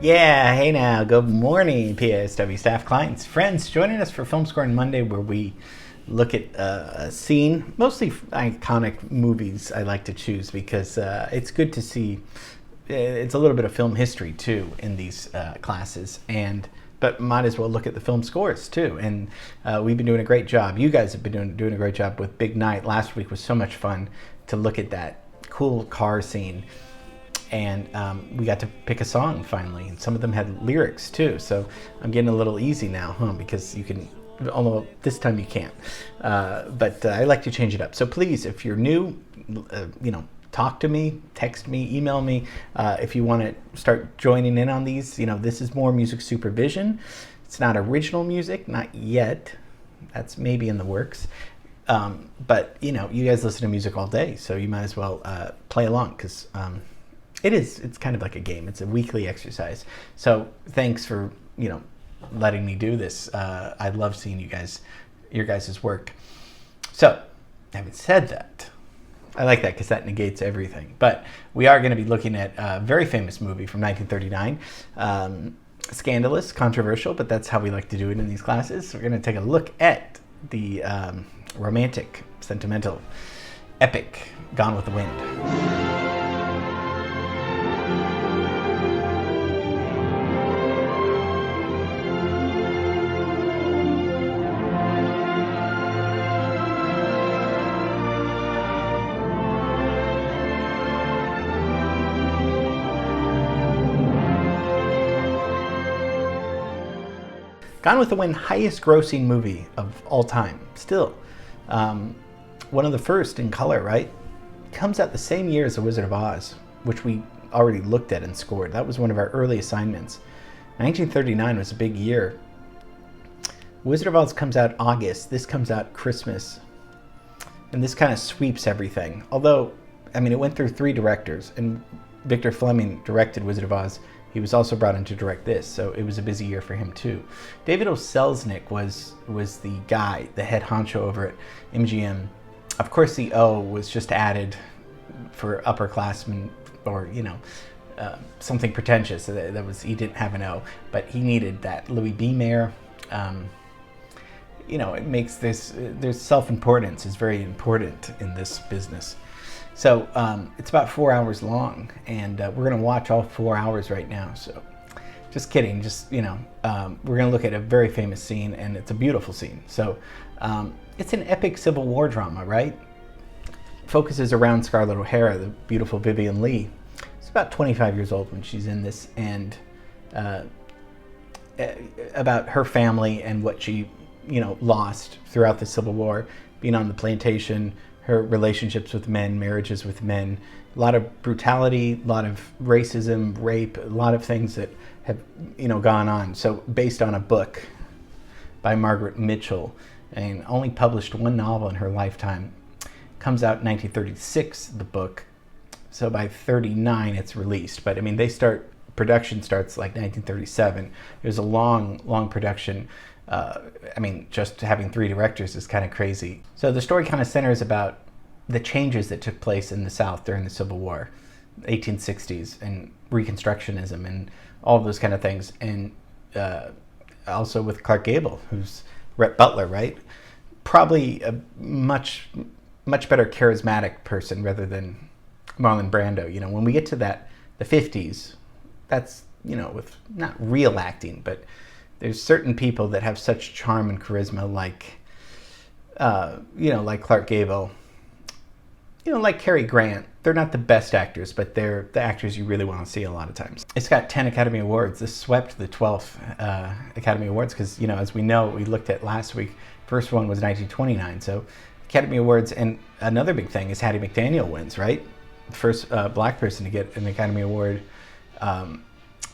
Yeah, hey now, good morning, PSW staff, clients, friends, joining us for Film Scoring Monday, where we look at a scene, mostly iconic movies I like to choose because it's good to see. It's a little bit of film history too in these classes, but might as well look at the film scores too. And we've been doing a great job. You guys have been doing a great job with Big Night. Last week was so much fun to look at that cool car scene. And we got to pick a song finally, and some of them had lyrics too. So I'm getting a little easy now, because you can, although this time you can't. But I like to change it up. So please, if you're new, talk to me, text me, email me. If you want to start joining in on these, this is more music supervision. It's not original music, not yet. That's maybe in the works. But you guys listen to music all day, so you might as well play along because. It's kind of like a game. It's a weekly exercise. So thanks for, letting me do this. I love seeing your guys' work. So having said that, I like that because that negates everything. But we are going to be looking at a very famous movie from 1939. Scandalous, controversial, but that's how we like to do it in these classes. We're going to take a look at the romantic, sentimental, epic Gone with the Wind. Gone with the Wind, highest grossing movie of all time. Still, one of the first in color, right? Comes out the same year as The Wizard of Oz, which we already looked at and scored. That was one of our early assignments. 1939 was a big year. Wizard of Oz comes out August. This comes out Christmas. And this kind of sweeps everything. Although, it went through 3 directors, and Victor Fleming directed Wizard of Oz. He was also brought in to direct this, so it was a busy year for him too. David O. Selznick was the guy, the head honcho over at MGM. Of course, the O was just added for upperclassmen, or something pretentious. That was, he didn't have an O, but he needed that. Louis B. Mayer. It makes this. There's self-importance is very important in this business. So it's about 4 hours long, and we're going to watch all 4 hours right now. So just kidding, we're going to look at a very famous scene, and it's a beautiful scene. So it's an epic Civil War drama, right? Focuses around Scarlett O'Hara, the beautiful Vivien Leigh. She's about 25 years old when she's in this, and about her family and what she, lost throughout the Civil War, being on the plantation, her relationships with men, marriages with men, a lot of brutality, a lot of racism, rape, a lot of things that have, gone on. So based on a book by Margaret Mitchell, and only published 1 novel in her lifetime. Comes out in 1936, the book. So by 39, it's released. But production starts like 1937. It was a long, long production. Just having 3 directors is kind of crazy. So the story kind of centers about the changes that took place in the South during the Civil War, 1860s, and Reconstructionism, and all of those kind of things. And also with Clark Gable, who's Rhett Butler, right? Probably a much, much better charismatic person rather than Marlon Brando. When we get to the 50s, that's, with not real acting, but there's certain people that have such charm and charisma, like Clark Gable, like Cary Grant. They're not the best actors, but they're the actors you really want to see a lot of times. It's got 10 Academy Awards. This swept the 12th Academy Awards because, as we know, we looked at last week, first one was 1929. So Academy Awards, and another big thing is Hattie McDaniel wins, right? First black person to get an Academy Award.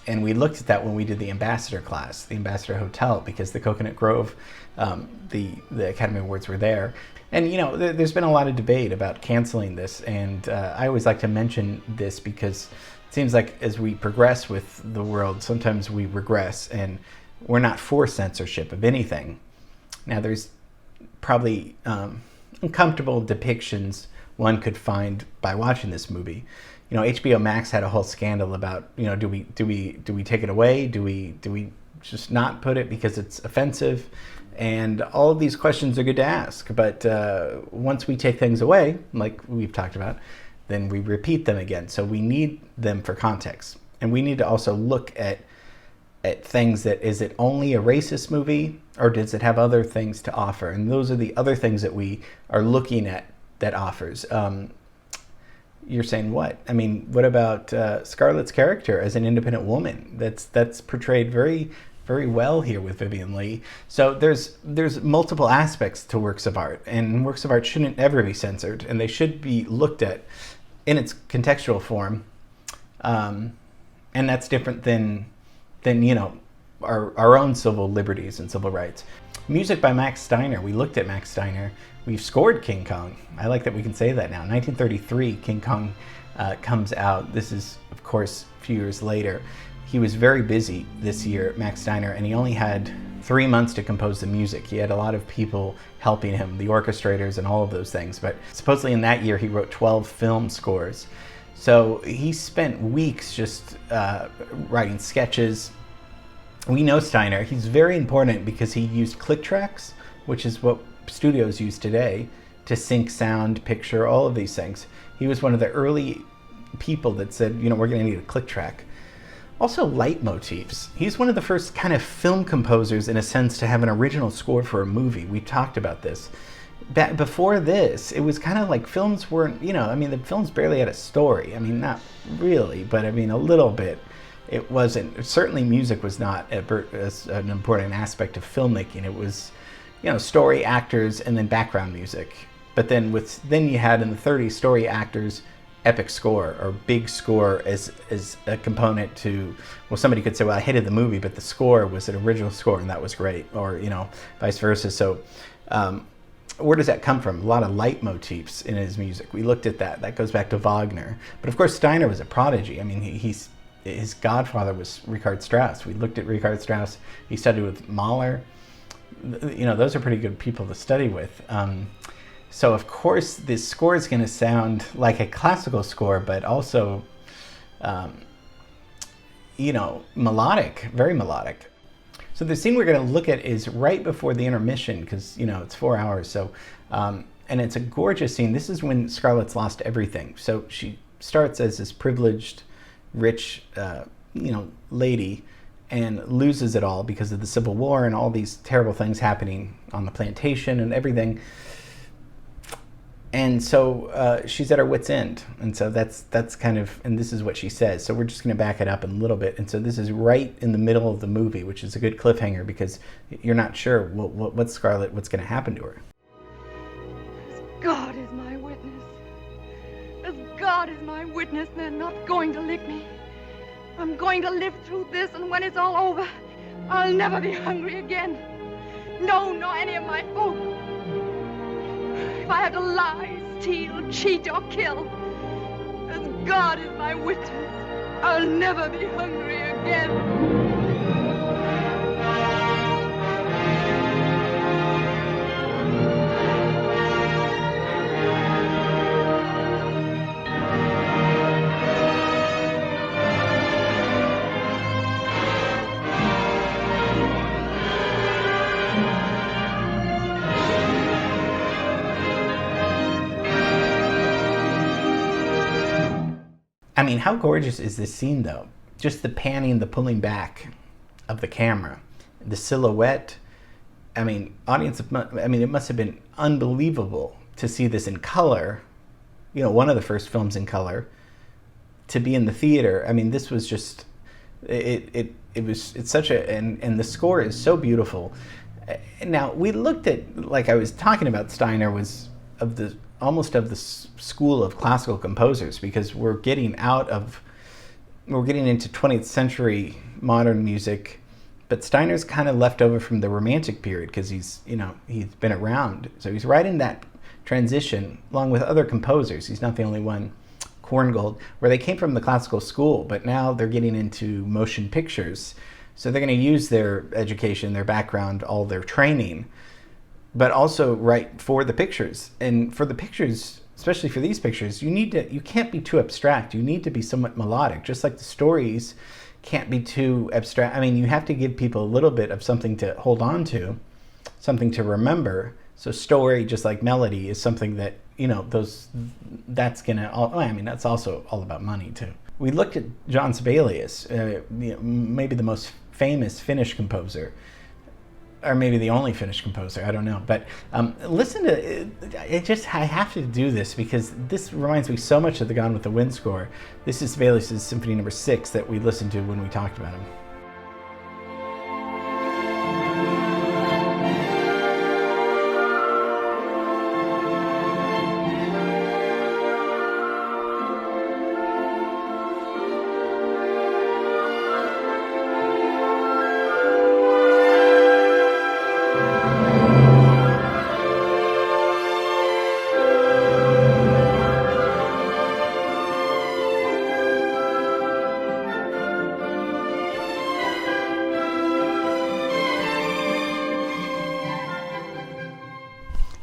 And we looked at that when we did the Ambassador class, the Ambassador Hotel, because the Coconut Grove, the Academy Awards were there. And, there's been a lot of debate about canceling this. And I always like to mention this because it seems like as we progress with the world, sometimes we regress, and we're not for censorship of anything. Now, there's probably uncomfortable depictions one could find by watching this movie. You know, HBO Max had a whole scandal about, you know, do we take it away? Do we just not put it because it's offensive? And all of these questions are good to ask. But once we take things away, like we've talked about, then we repeat them again. So we need them for context. And we need to also look at things that, is it only a racist movie, or does it have other things to offer? And those are the other things that we are looking at that offers. You're saying what? I mean, what about Scarlett's character as an independent woman? That's portrayed very, very well here with Vivien Leigh. So there's multiple aspects to works of art, and works of art shouldn't ever be censored, and they should be looked at in its contextual form. And that's different than you know, our own civil liberties and civil rights. Music by Max Steiner. We looked at Max Steiner. We've scored King Kong. I like that we can say that now. 1933, King Kong comes out. This is, of course, a few years later. He was very busy this year, Max Steiner, and he only had 3 months to compose the music. He had a lot of people helping him, the orchestrators and all of those things. But supposedly in that year, he wrote 12 film scores. So he spent weeks just writing sketches. We know Steiner. He's very important because he used click tracks, which is what studios use today to sync sound, picture, all of these things. He was one of the early people that said, you know, we're going to need a click track. Also, leitmotifs. He's one of the first kind of film composers, in a sense, to have an original score for a movie. We talked about this. Back before this, it was kind of like films weren't, you know, I mean, the films barely had a story. I mean, not really, but I mean, a little bit. It wasn't, certainly music was not an important aspect of filmmaking. It was, you know, story, actors, and then background music. But then then you had in the 30s story, actors, epic score, or big score as a component to, well, somebody could say, well, I hated the movie, but the score was an original score and that was great, or, you know, vice versa. So where does that come from? A lot of leitmotifs in his music. We looked at that. That goes back to Wagner. But of course, Steiner was a prodigy. I mean, his godfather was Richard Strauss. We looked at Richard Strauss. He studied with Mahler. You know, those are pretty good people to study with. So of course, this score is going to sound like a classical score, but also, you know, melodic, very melodic. So the scene we're going to look at is right before the intermission, because, you know, it's 4 hours. So, and it's a gorgeous scene. This is when Scarlett's lost everything. So she starts as this privileged, rich, you know, lady, and loses it all because of the Civil War and all these terrible things happening on the plantation and everything. And so she's at her wit's end. And so that's kind of, and this is what she says. So we're just going to back it up in a little bit. And so this is right in the middle of the movie, which is a good cliffhanger because you're not sure what's Scarlett, what's going to happen to her. As God is my witness. As God is my witness, they're not going to lick me. I'm going to live through this, and when it's all over, I'll never be hungry again. No, nor any of my folk. If I have to lie, steal, cheat, or kill, as God is my witness, I'll never be hungry again. I mean, how gorgeous is this scene, though? Just the panning, the pulling back of the camera, the silhouette. I mean, it must have been unbelievable to see this in color. You know, one of the first films in color, to be in the theater. I mean, this was just, it's such a, and the score is so beautiful. Now, we looked at, like I was talking about, Steiner was almost of the school of classical composers, because we're getting into 20th century modern music, but Steiner's kind of left over from the Romantic period because he's been around. So he's right in that transition along with other composers. He's not the only one. Korngold, where they came from the classical school, but now they're getting into motion pictures. So they're going to use their education, their background, all their training but also write for the pictures. And for the pictures, especially for these pictures, you can't be too abstract. You need to be somewhat melodic, just like the stories can't be too abstract. I mean, you have to give people a little bit of something to hold on to, something to remember. So story, just like melody, is something that, that's that's also all about money too. We looked at John Sibelius, maybe the most famous Finnish composer, or maybe the only Finnish composer, I don't know. But listen to it. I have to do this because this reminds me so much of the Gone with the Wind score. This is Sibelius' Symphony No. 6 that we listened to when we talked about him.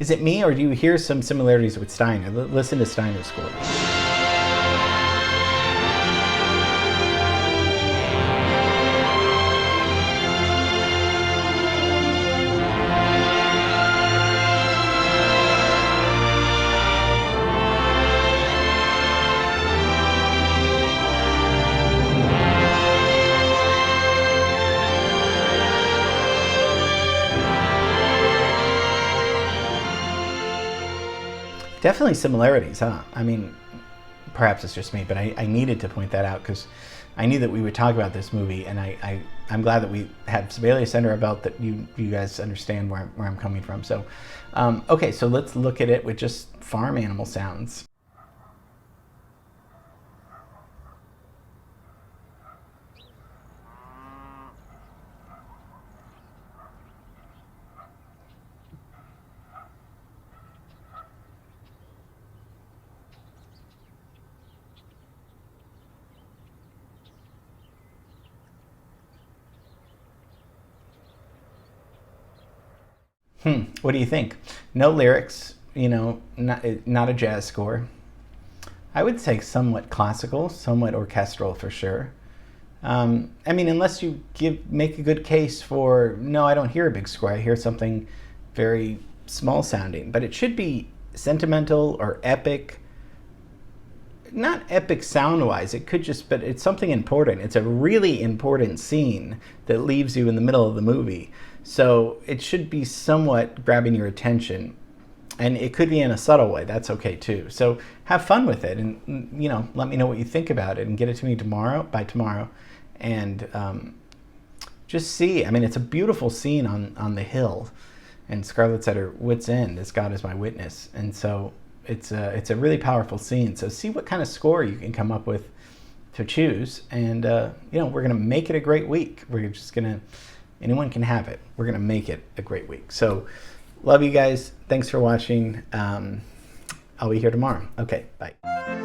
Is it me, or do you hear some similarities with Steiner? Listen to Steiner's score. Definitely similarities, huh? I mean, perhaps it's just me, but I needed to point that out because I knew that we would talk about this movie, and I'm glad that we have Sibelius under our belt, that you guys understand where I'm coming from. So, okay, so let's look at it with just farm animal sounds. What do you think? No lyrics, not a jazz score. I would say somewhat classical, somewhat orchestral for sure. I mean, unless you make a good case for, no, I don't hear a big score. I hear something very small sounding, but it should be sentimental or epic. Not epic sound-wise, but it's something important. It's a really important scene that leaves you in the middle of the movie. So it should be somewhat grabbing your attention. And it could be in a subtle way. That's okay too. So have fun with it, and let me know what you think about it, and get it to me by tomorrow. And just see. I mean, it's a beautiful scene on the hill, and Scarlett's at her wit's end, as God is my witness. And so it's a really powerful scene. So see what kind of score you can come up with to choose, and we're gonna make it a great week. We're just gonna. Anyone can have it. We're going to make it a great week. So, love you guys. Thanks for watching. I'll be here tomorrow. Okay, bye.